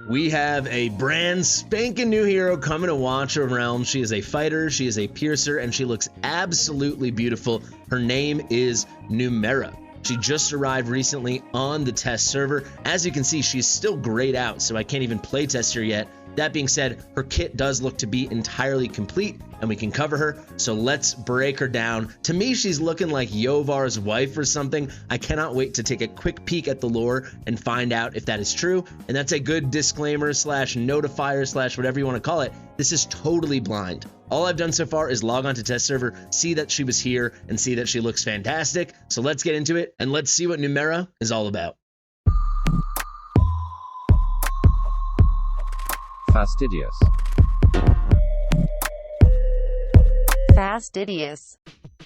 We have a brand spanking new hero coming to Watch of Realms. She is a fighter, she is a piercer, and she looks absolutely beautiful. Her name is Numera. She just arrived recently on the test server. As you can see, she's still grayed out, so I can't even play test her yet. That being said, her kit does look to be entirely complete, and we can cover her, so let's break her down. To me, she's looking like Iovar's wife or something. I cannot wait to take a quick peek at the lore and find out if that is true, and that's a good disclaimer slash notifier slash whatever you want to call it. This is totally blind. All I've done so far is log on to test server, see that she was here, and see that she looks fantastic. So let's get into it, and let's see what Numera is all about. Fastidious. Fastidious.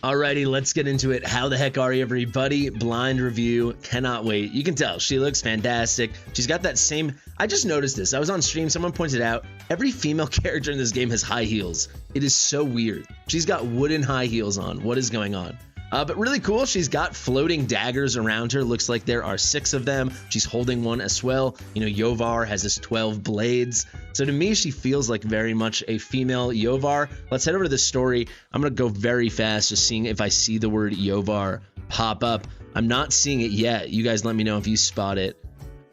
Alrighty, let's get into it. How the heck are you, everybody? Blind review. Cannot wait. You can tell she looks fantastic. She's got that same... I just noticed this. I was on stream. Someone pointed out every female character in this game has high heels. It is so weird. She's got wooden high heels on. What is going on? But really cool. She's got floating daggers around her. Looks like there are 6 of them. She's holding one as well. You know, Iovar has his 12 blades. So to me, she feels like very much a female Iovar. Let's head over to the story. I'm going to go very fast, just seeing if I see the word Iovar pop up. I'm not seeing it yet. You guys let me know if you spot it.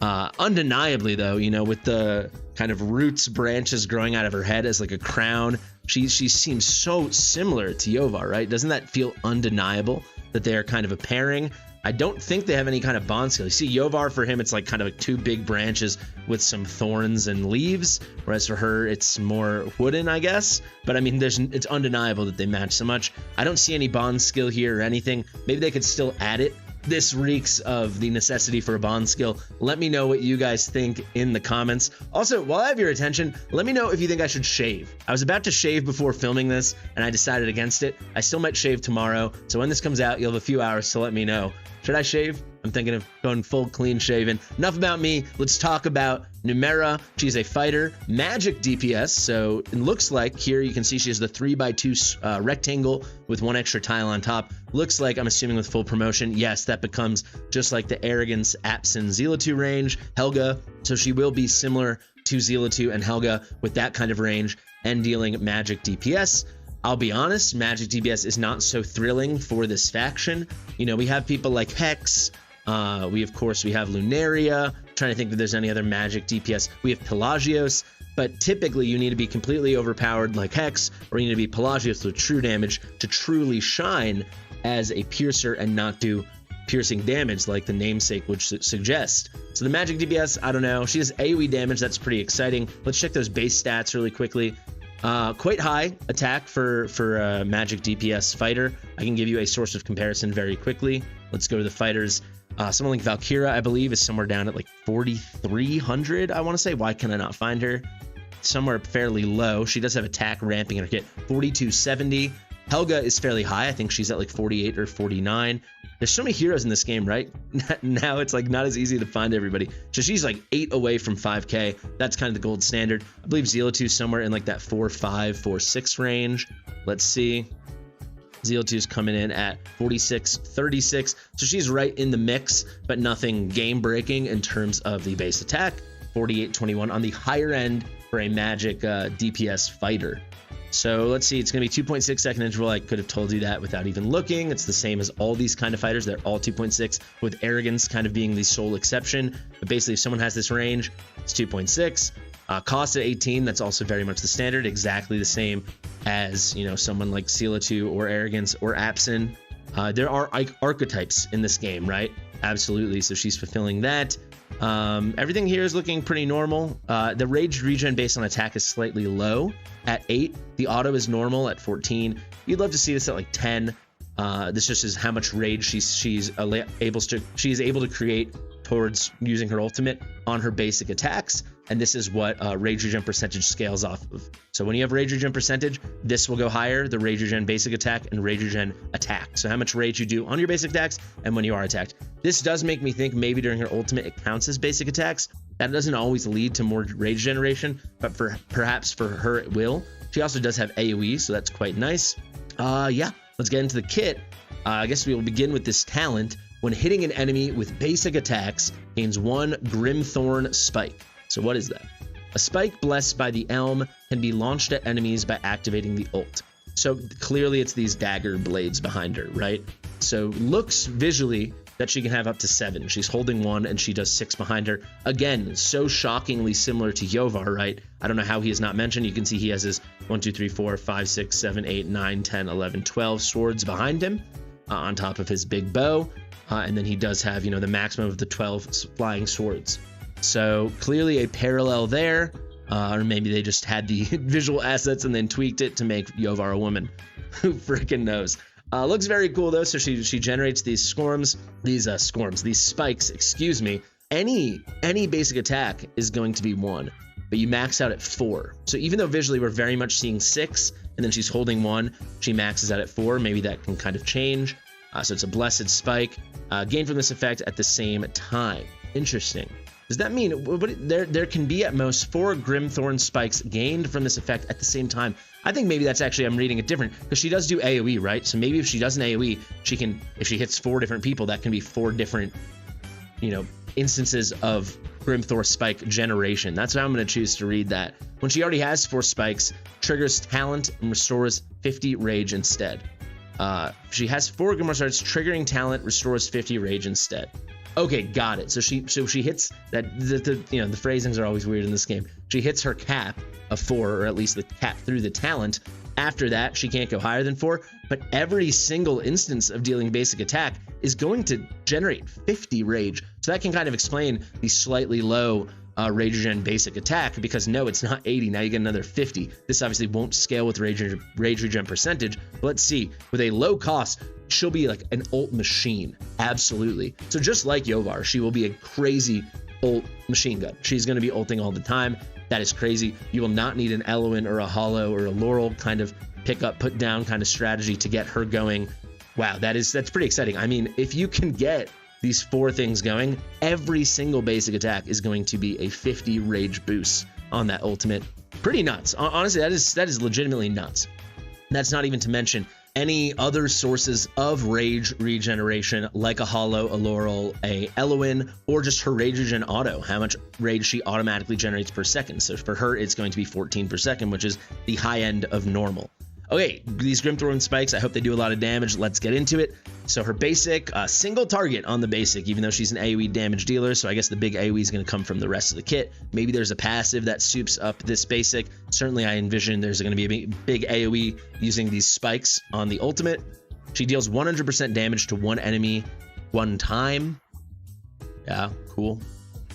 Undeniably, though, you know, with the kind of roots, branches growing out of her head as like a crown, she seems so similar to Iovar, right? Doesn't that feel undeniable that they are kind of a pairing? I don't think they have any kind of bond skill. You see, Iovar, for him, it's like kind of like 2 big branches with some thorns and leaves, whereas for her, it's more wooden, I guess. But I mean, it's undeniable that they match so much. I don't see any bond skill here or anything. Maybe they could still add it. This reeks of the necessity for a bond skill. Let me know what you guys think in the comments. Also, while I have your attention, let me know if you think I should shave. I was about to shave before filming this, and I decided against it. I still might shave tomorrow, so when this comes out, you'll have a few hours to let me know. Should I shave? I'm thinking of going full clean shaven. Enough about me. Let's talk about Numera. She's a fighter, magic DPS. So it looks like here you can see she has the 3x2 rectangle with 1 extra tile on top. Looks like, I'm assuming with full promotion, yes, that becomes just like the Arrogance, Absen, Zealatu range, Helga. So she will be similar to Zealatu and Helga with that kind of range and dealing magic DPS. I'll be honest, magic DPS is not so thrilling for this faction. You know, we have people like Hex. Of course, we have Numera. I'm trying to think if there's any other magic DPS. We have Pelagios, but typically you need to be completely overpowered like Hex, or you need to be Pelagios with true damage to truly shine as a piercer and not do piercing damage like the namesake would suggest. So the magic DPS, I don't know. She has AoE damage. That's pretty exciting. Let's check those base stats really quickly. Quite high attack for a magic DPS fighter. I can give you a source of comparison very quickly. Let's go to the fighters. Someone like Valkyra, I believe, is somewhere down at like 4,300, I want to say. Why can I not find her? Somewhere fairly low. She does have attack ramping in her kit. 4,270. Helga is fairly high. I think she's at like 48 or 49. There's so many heroes in this game, right? Now it's like not as easy to find everybody. So she's like 8 away from 5K. That's kind of the gold standard. I believe Zealatu is somewhere in like that 4.5, 4.6 range. Let's see. Zealatu is coming in at 46.36. So she's right in the mix, but nothing game breaking in terms of the base attack. 48.21 on the higher end for a magic DPS fighter. So let's see, it's going to be 2.6 second interval. I could have told you that without even looking. It's the same as all these kind of fighters. They're all 2.6, with Arrogance kind of being the sole exception. But basically, if someone has this range, it's 2.6. Cost at 18, that's also very much the standard, exactly the same as, you know, someone like Zealatu or Arrogance or Absen. There are archetypes in this game, right? Absolutely, so she's fulfilling that. Everything here is looking pretty normal. The rage regen based on attack is slightly low at 8. The auto is normal at 14. You'd love to see this at like 10. This just is how much rage she's able to create towards using her ultimate on her basic attacks, and this is what rage regen percentage scales off of. So when you have rage regen percentage, this will go higher, the rage regen basic attack and rage regen attack. So how much rage you do on your basic attacks and when you are attacked. This does make me think maybe during her ultimate it counts as basic attacks. That doesn't always lead to more rage generation, but perhaps for her it will. She also does have AoE, so that's quite nice. Yeah, let's get into the kit. I guess we will begin with this talent. When hitting an enemy with basic attacks, gains 1 Grimthorn Spike. So what is that? A spike blessed by the elm can be launched at enemies by activating the ult. So clearly it's these dagger blades behind her, right? So looks visually that she can have up to 7. She's holding 1 and she does 6 behind her. Again, so shockingly similar to Iovar, right? I don't know how he is not mentioned. You can see he has his 1, 2, 3, 4, 5, 6, 7, 8, 9, 10, 11, 12 swords behind him on top of his big bow. And then he does have, the maximum of the 12 flying swords. So clearly a parallel there. Or maybe they just had the visual assets and then tweaked it to make Iovar a woman. Who freaking knows? Looks very cool though. So she generates these these spikes, excuse me. Any basic attack is going to be 1, but you max out at 4. So even though visually we're very much seeing 6 and then she's holding 1, she maxes out at 4. Maybe that can kind of change. So it's a blessed spike gained from this effect at the same time. Interesting. Does that mean there can be at most 4 Grimthorn spikes gained from this effect at the same time? I think maybe that's actually, I'm reading it different, because she does do AoE, right? So maybe if she does an AoE, she can, if she hits 4 different people, that can be 4 different, instances of Grimthor spike generation. That's how I'm going to choose to read that. When she already has 4 spikes, triggers talent and restores 50 rage instead. She has 4 Grimthor spikes, triggering talent restores 50 rage instead. Okay, got it. So she hits that. The phrasings are always weird in this game. She hits her cap of 4, or at least the cap through the talent. After that, she can't go higher than 4. But every single instance of dealing basic attack is going to generate 50 rage. So that can kind of explain the slightly low rage regen basic attack, because no, it's not 80. Now you get another 50. This obviously won't scale with rage regen percentage. But let's see. With a low cost, she'll be like an ult machine. Absolutely. So just like Iovar, she will be a crazy ult machine gun. She's going to be ulting all the time. That is crazy. You will not need an Eloin or a Hollow or a Laurel kind of pick up, put down kind of strategy to get her going. Wow, that's pretty exciting. I mean, if you can get these 4 things going, every single basic attack is going to be a 50 rage boost on that ultimate. Pretty nuts. Honestly, that is legitimately nuts. That's not even to mention any other sources of rage regeneration, like a Hollow, a Laurel, a Eloin, or just her rage regen auto, how much rage she automatically generates per second. So for her, it's going to be 14 per second, which is the high end of normal. Okay, these Grimthorn spikes, I hope they do a lot of damage. Let's get into it. So her basic, single target on the basic, even though she's an AoE damage dealer, so I guess the big AoE is going to come from the rest of the kit. Maybe there's a passive that soups up this basic. Certainly I envision there's going to be a big AoE using these spikes on the ultimate. She deals 100% damage to 1 enemy 1 time. Yeah, cool.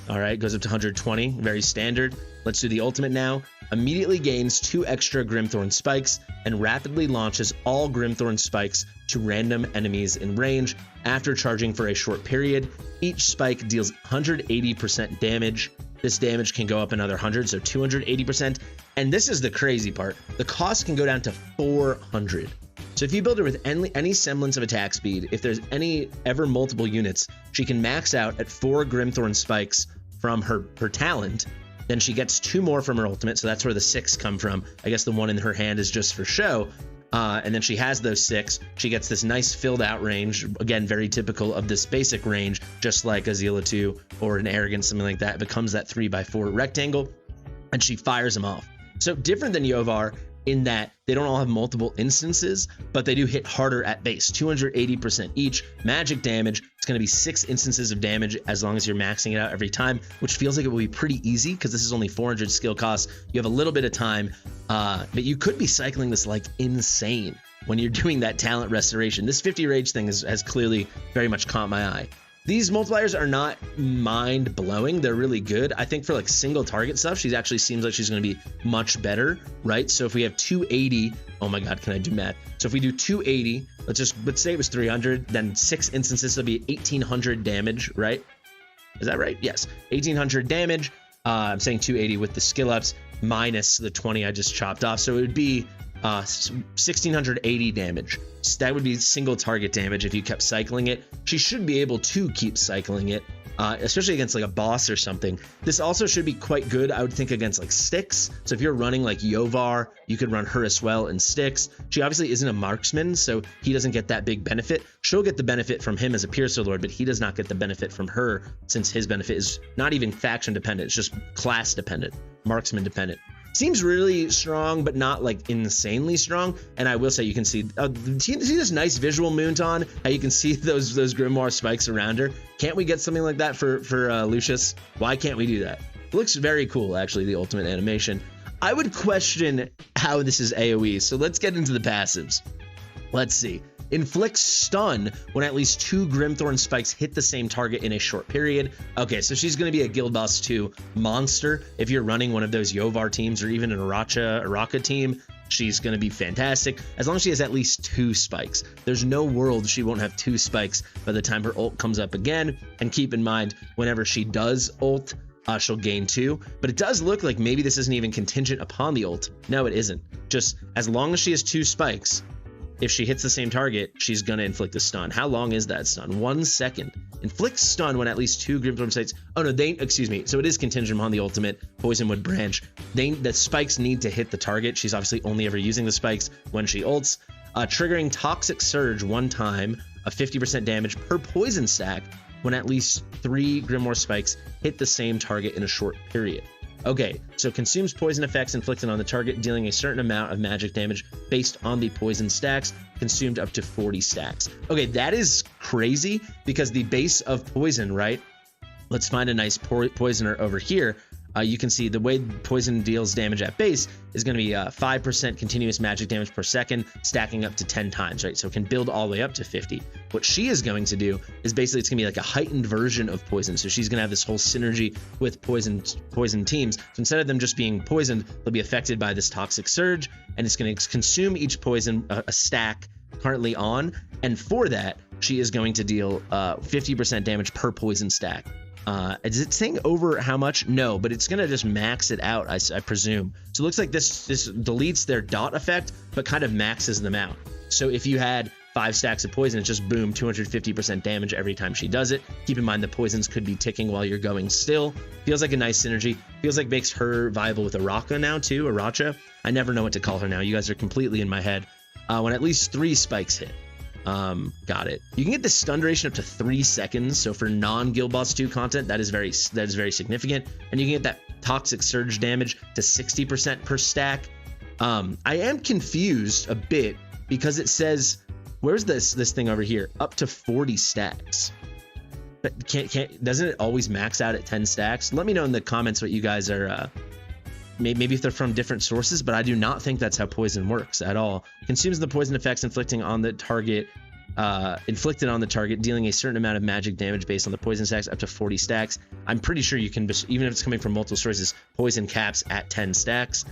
All right, goes up to 120, very standard. Let's do the ultimate now. Immediately gains 2 extra Grimthorn spikes and rapidly launches all Grimthorn spikes to random enemies in range after charging for a short period. Each spike deals 180% damage. This damage can go up another 100, so 280%. And this is the crazy part. The cost can go down to 400. So if you build her with any semblance of attack speed, if there's any ever multiple units, she can max out at 4 Grimthorn spikes from her talent. Then she gets 2 more from her ultimate, so that's where the 6 come from. I guess the one in her hand is just for show. And then she has those 6. She gets this nice filled out range. Again, very typical of this basic range, just like a Zeala 2 or an Arrogance, something like that. It becomes that 3x4 rectangle, and she fires them off. So different than Iovar in that they don't all have multiple instances, but they do hit harder at base, 280% each. Magic damage, it's going to be 6 instances of damage as long as you're maxing it out every time, which feels like it will be pretty easy because this is only 400 skill costs. You have a little bit of time, but you could be cycling this like insane when you're doing that talent restoration. This 50 rage thing has clearly very much caught my eye. These multipliers are not mind-blowing. They're really good. I think for like single target stuff, she actually seems like she's going to be much better, right? So if we have 280, oh my God, can I do math? So if we do 280, let's say it was 300, then 6 instances will be 1800 damage, right? Is that right? Yes, 1800 damage. I'm saying 280 with the skill ups minus the 20 I just chopped off. So it would be 1680 damage. So that would be single target damage if you kept cycling it. She should be able to keep cycling it. especially against like a boss or something. This also should be quite good, I would think, against like sticks. So if you're running like Iovar, you could run her as well in sticks. She obviously isn't a marksman, so he doesn't get that big benefit. She'll get the benefit from him as a Piercer Lord, but he does not get the benefit from her, since his benefit is not even faction dependent. It's just class dependent, marksman dependent. Seems really strong, but not like insanely strong. And I will say, you can see this nice visual Moonton, how you can see those Grimoire spikes around her. Can't we get something like that for Lucius? Why can't we do that? It looks very cool, actually, the ultimate animation. I would question how this is AoE, so let's get into the passives. Let's see. Inflicts stun when at least 2 Grimthorn spikes hit the same target in a short period. Okay, so she's going to be a Guild Boss 2 monster. If you're running one of those Iovar teams or even an Araka team, she's going to be fantastic as long as she has at least 2 spikes. There's no world she won't have 2 spikes by the time her ult comes up again. And keep in mind, whenever she does ult, she'll gain 2, but it does look like maybe this isn't even contingent upon the ult. No, it isn't. Just as long as she has 2 spikes, if she hits the same target, she's going to inflict a stun. How long is that stun? 1 second. Inflicts stun when at least 2 Grimthorn spikes. Oh no, excuse me. So it is contingent upon the ultimate Poisonwood branch. The spikes need to hit the target. She's obviously only ever using the spikes when she ults. Triggering Toxic Surge 1 time, a 50% damage per poison stack when at least 3 Grimoire spikes hit the same target in a short period. Okay, so consumes poison effects inflicted on the target, dealing a certain amount of magic damage based on the poison stacks, consumed up to 40 stacks. Okay, that is crazy because the base of poison, right? Let's find a nice poisoner over here. You can see the way poison deals damage at base is going to be 5% continuous magic damage per second, stacking up to 10 times, right? So it can build all the way up to 50. What she is going to do is basically it's going to be like a heightened version of poison. So she's going to have this whole synergy with poison teams. So instead of them just being poisoned, they'll be affected by this toxic surge, and it's going to consume each poison a stack currently on. And for that, she is going to deal 50% damage per poison stack. Is it saying over how much? No, but it's going to just max it out, I presume. So it looks like this deletes their dot effect, but kind of maxes them out. So if you had 5 stacks of poison, it's just boom, 250% damage every time she does it. Keep in mind the poisons could be ticking while you're going still. Feels like a nice synergy. Feels like makes her viable with Araka now too, Aracha. I never know what to call her now. You guys are completely in my head. When at least 3 spikes hit. Got it. You can get the stun duration up to 3 seconds. So for non-Guild Boss 2 content, that is very significant. And you can get that toxic surge damage to 60% per stack. I am confused a bit because it says, where's this thing over here? Up to 40 stacks. But doesn't it always max out at 10 stacks? Let me know in the comments what you guys are maybe if they're from different sources, but I do not think that's how poison works at all. Consumes the poison effects inflicted on the target, dealing a certain amount of magic damage based on the poison stacks up to 40 stacks. I'm pretty sure you can, even if it's coming from multiple sources, poison caps at 10 stacks.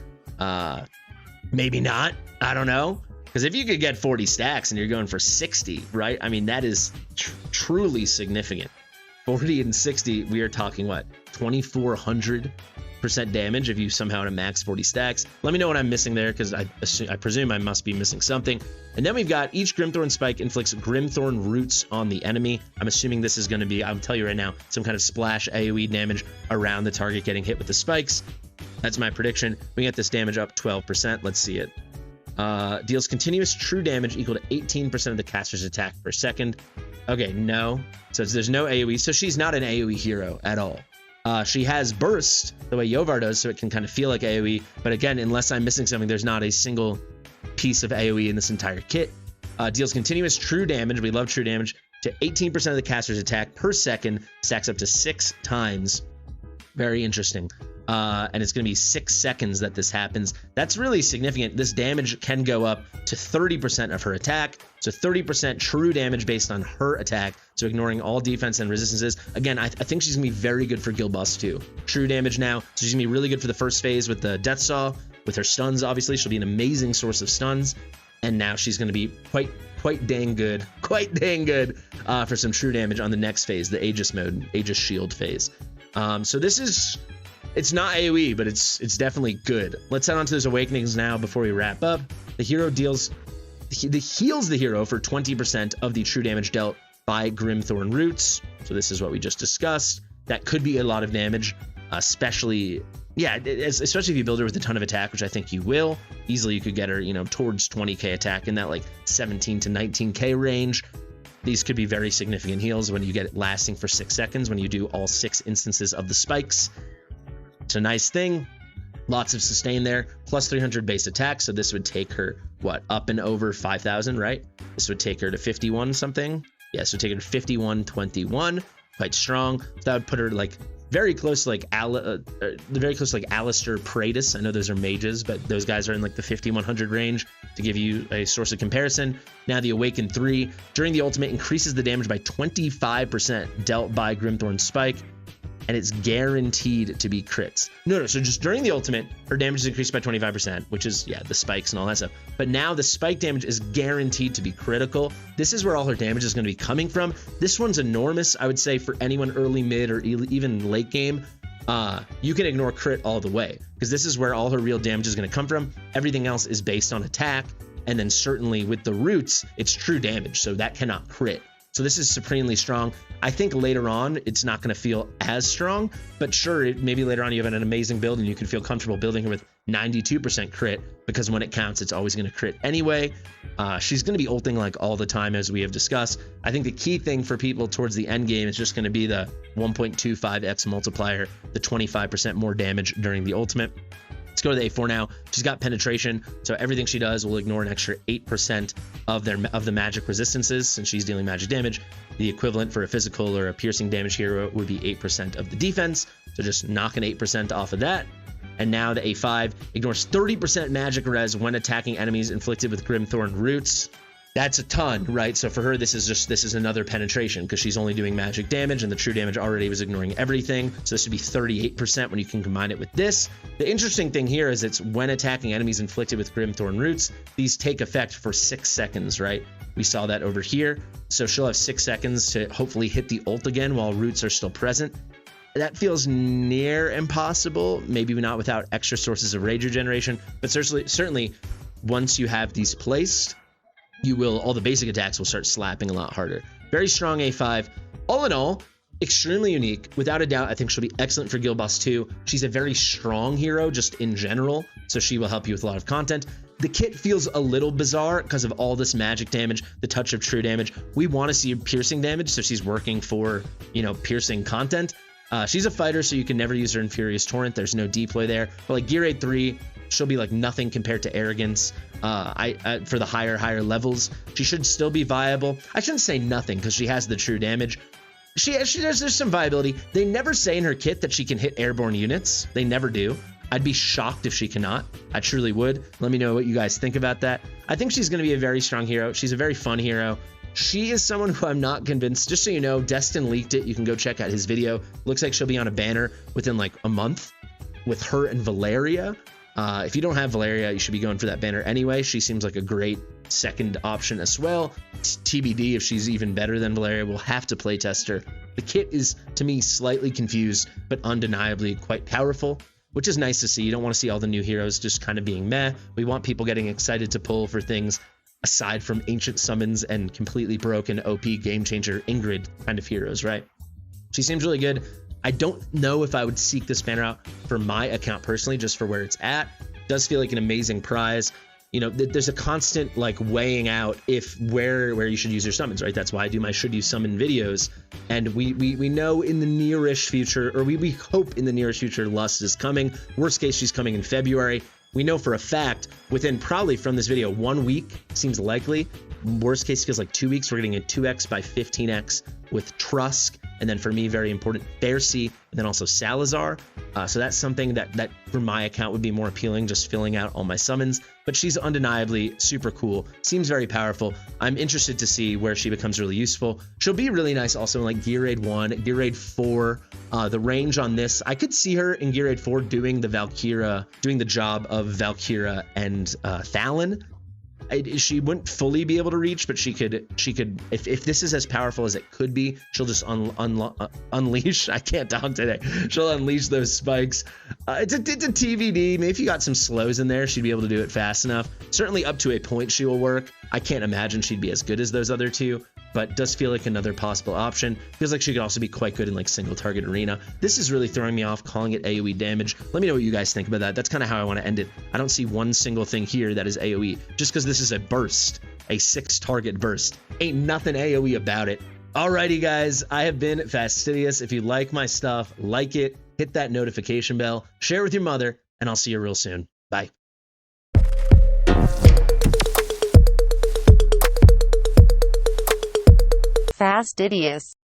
Maybe not. I don't know. Because if you could get 40 stacks and you're going for 60, right? I mean, that is truly significant. 40 and 60, we are talking what? 2,400% damage if you somehow had a max 40 stacks. Let me know what I'm missing there, because I presume I must be missing something. And then we've got each Grimthorn spike inflicts Grimthorn roots on the enemy. I'm assuming this is going to be, I'll tell you right now, some kind of splash AoE damage around the target getting hit with the spikes. That's my prediction. We get this damage up 12%. Let's see it. Deals continuous true damage equal to 18% of the caster's attack per second. Okay, no. So there's no AoE. So she's not an AoE hero at all. She has burst the way Iovar does, so it can kind of feel like AoE. But again, unless I'm missing something, there's not a single piece of AoE in this entire kit. Deals continuous true damage. We love true damage to 18% of the caster's attack per second. Stacks up to 6 times. Very interesting. And it's going to be 6 seconds that this happens. That's really significant. This damage can go up to 30% of her attack. So 30% true damage based on her attack. So ignoring all defense and resistances. Again, I think she's going to be very good for Guild Boss 2. True damage now. So she's going to be really good for the first phase with the Death Saw. With her stuns, obviously, she'll be an amazing source of stuns. And now she's going to be quite dang good for some true damage on the next phase, the Aegis mode, Aegis Shield phase. So this is... It's not AoE, but it's definitely good. Let's head on to those awakenings now before we wrap up. The hero heals the hero for 20% of the true damage dealt by Grimthorn roots. So this is what we just discussed. That could be a lot of damage, especially, yeah, especially if you build her with a ton of attack, which I think you will. Easily you could get her, you know, towards 20k attack in that like 17 to 19k range. These could be very significant heals when you get it lasting for 6 seconds when you do all 6 instances of the spikes. It's a nice thing. Lots of sustain there, plus 300 base attack. So this would take her, what, up and over 5,000, right? This would take her to 51 something. Yeah, so take her to 5121, quite strong. So that would put her like very close to like Alistair Praetus. I know those are mages, but those guys are in like the 5100 range to give you a source of comparison. Now the Awaken 3 during the ultimate increases the damage by 25% dealt by Grimthorn's Spike, and it's guaranteed to be crits. No, so just during the ultimate, her damage is increased by 25%, which is, yeah, the spikes and all that stuff. But now the spike damage is guaranteed to be critical. This is where all her damage is going to be coming from. This one's enormous, I would say, for anyone early, mid, or even late game. You can ignore crit all the way, because this is where all her real damage is going to come from. Everything else is based on attack, and then certainly with the roots, it's true damage, so that cannot crit. So this is supremely strong. I think later on, it's not going to feel as strong, but sure, maybe later on you have an amazing build and you can feel comfortable building her with 92% crit, because when it counts, it's always going to crit anyway. She's going to be ulting like all the time, as we have discussed. I think the key thing for people towards the end game is just going to be the 1.25x multiplier, the 25% more damage during the ultimate. Let's go to the A4 now. She's got penetration, so everything she does will ignore an extra 8% of the magic resistances, since she's dealing magic damage. The equivalent for a physical or a piercing damage hero would be 8% of the defense, so just knock an 8% off of that. And now the A5 ignores 30% magic res when attacking enemies inflicted with Grimthorn roots. That's a ton, right? So for her, this is another penetration, because she's only doing magic damage, and the true damage already was ignoring everything. So this would be 38% when you can combine it with this. The interesting thing here is it's when attacking enemies inflicted with Grimthorn roots, these take effect for 6 seconds, right? We saw that over here. So she'll have 6 seconds to hopefully hit the ult again while roots are still present. That feels near impossible, maybe not without extra sources of rage regeneration, but certainly once you have these placed, all the basic attacks will start slapping a lot harder. Very strong A5. All in all, extremely unique. Without a doubt, I think she'll be excellent for Guild Boss 2. She's a very strong hero just in general, so she will help you with a lot of content. The kit feels a little bizarre because of all this magic damage, the touch of true damage. We want to see piercing damage, so she's working for, you know, piercing content. She's a fighter, so you can never use her in Furious Torrent. There's no deploy there. But like Gear Aid 3, she'll be like nothing compared to Arrogance. For the higher levels, she should still be viable. I shouldn't say nothing, because she has the true damage. There's some viability. They never say in her kit that she can hit airborne units. They never do. I'd be shocked if she cannot. I truly would. Let me know what you guys think about that. I think she's going to be a very strong hero. She's a very fun hero. She is someone who I'm not convinced. Just so you know, Destin leaked it. You can go check out his video. Looks like she'll be on a banner within like a month with her and Valeria. If you don't have Valeria, you should be going for that banner anyway. She seems like a great second option as well. TBD if she's even better than Valeria. We'll have to play test her. The kit is, to me, slightly confused, but undeniably quite powerful, which is nice to see. You don't want to see all the new heroes just kind of being meh. We want people getting excited to pull for things aside from ancient summons and completely broken OP game changer Ingrid kind of heroes, right? She seems really good. I don't know if I would seek this banner out for my account personally, just for where it's at. It does feel like an amazing prize. You know, there's a constant like weighing out where you should use your summons, right? That's why I do my should use summon videos. And we know in the nearish future, or we hope in the nearest future, Lust is coming. Worst case, she's coming in February. We know for a fact within probably from this video 1 week seems likely. Worst case feels like 2 weeks. We're getting a 2x by 15x with Trusk, and then for me, very important, Pharisee, and then also Salazar. So that's something that for my account would be more appealing, just filling out all my summons. But she's undeniably super cool, seems very powerful. I'm interested to see where she becomes really useful. She'll be really nice also in like Gear Aid 1, Gear Aid 4. The range on this, I could see her in Gear Aid 4 doing the job of Valkyra and Thalon. She wouldn't fully be able to reach, but she could if this is as powerful as it could be, she'll just unleash. I can't talk today. She'll unleash those spikes. It's a TBD. Maybe if you got some slows in there, she'd be able to do it fast enough. Certainly up to a point she will work. I can't imagine she'd be as good as those other two, but does feel like another possible option. Feels like she could also be quite good in like single target arena. This is really throwing me off, calling it AoE damage. Let me know what you guys think about that. That's kind of how I want to end it. I don't see one single thing here that is AoE, just because this is a burst, a 6 target burst. Ain't nothing AoE about it. Alrighty guys, I have been Fastidious. If you like my stuff, like it, hit that notification bell, share with your mother, and I'll see you real soon. Bye. Fastidious.